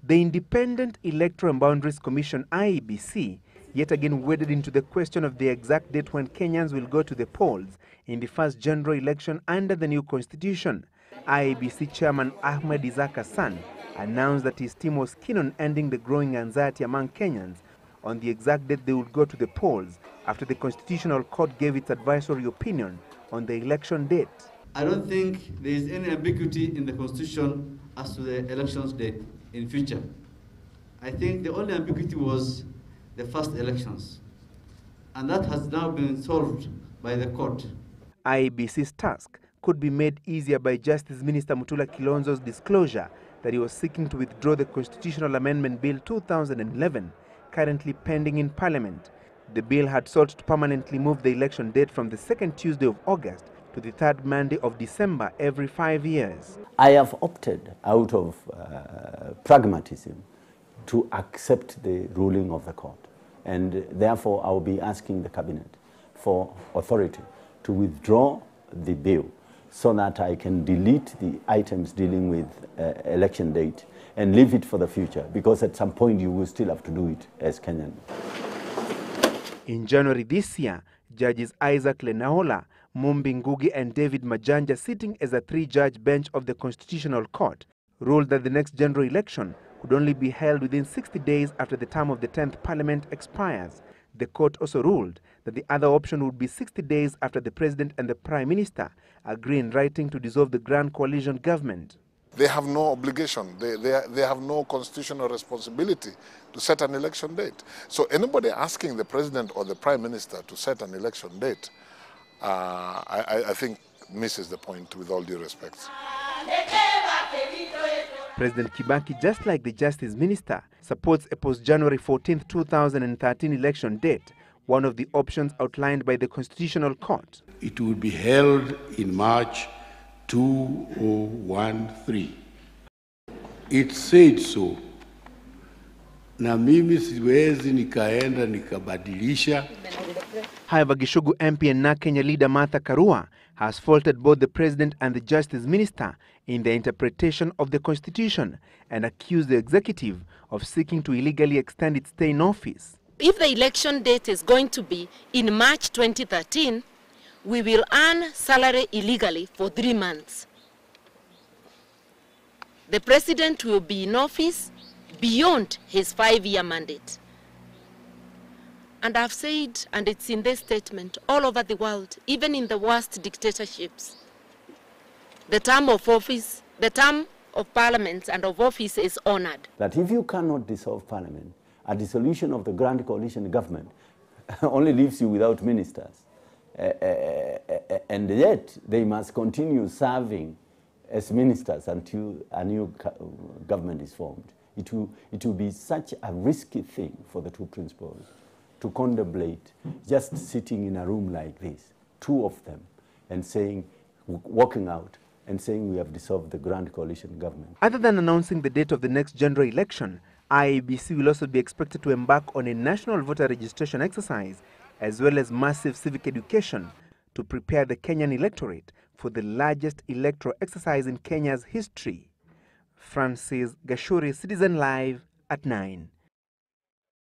The Independent Electoral and Boundaries Commission, IEBC, yet again waded into the question of the exact date when Kenyans will go to the polls in the first general election under the new constitution. IEBC Chairman Ahmed Isaac Hassan announced that his team was keen on ending the growing anxiety among Kenyans on the exact date they would go to the polls after the Constitutional Court gave its advisory opinion on the election date. I don't think there is any ambiguity in the Constitution as to the elections date in future. I think the only ambiguity was the first elections, and that has now been solved by the court. IEBC's task could be made easier by Justice Minister Mutula Kilonzo's disclosure that he was seeking to withdraw the Constitutional Amendment Bill 2011, currently pending in Parliament. The bill had sought to permanently move the election date from the second Tuesday of August to the third Monday of December every 5 years. I have opted out of pragmatism to accept the ruling of the court, and therefore I will be asking the cabinet for authority to withdraw the bill so that I can delete the items dealing with election date and leave it for the future, because at some point you will still have to do it as Kenyan. In January this year, Judges Isaac Lenaola, Mumbi Ngugi and David Majanja, sitting as a three-judge bench of the Constitutional Court, ruled that the next general election could only be held within 60 days after the term of the 10th Parliament expires. The court also ruled that the other option would be 60 days after the President and the Prime Minister agree in writing to dissolve the Grand Coalition government. They have no obligation, they have no constitutional responsibility to set an election date. So anybody asking the President or the Prime Minister to set an election date, I think misses the point, with all due respect. President Kibaki, just like the Justice Minister, supports a post-January 14, 2013 election date, one of the options outlined by the Constitutional Court. It will be held in March 2013. It said so. Na mimi siwezi nikaenda nikabadilisha. However, Gishugu MP and NARC Kenya leader Martha Karua has faulted both the President and the Justice Minister in their interpretation of the Constitution and accused the executive of seeking to illegally extend its stay in office. If the election date is going to be in March 2013, we will earn salary illegally for 3 months. The President will be in office beyond his 5-year mandate. And I've said, and it's in this statement, all over the world, even in the worst dictatorships, the term of office, the term of parliament and of office is honored. That if you cannot dissolve Parliament, a dissolution of the Grand Coalition government only leaves you without ministers. And yet they must continue serving as ministers until a new government is formed. It will be such a risky thing for the two principals to contemplate just sitting in a room like this, two of them, and saying, walking out and saying we have dissolved the Grand Coalition government. Other than announcing the date of the next general election, IEBC will also be expected to embark on a national voter registration exercise as well as massive civic education to prepare the Kenyan electorate for the largest electoral exercise in Kenya's history. Francis Gashuri, Citizen Live at 9.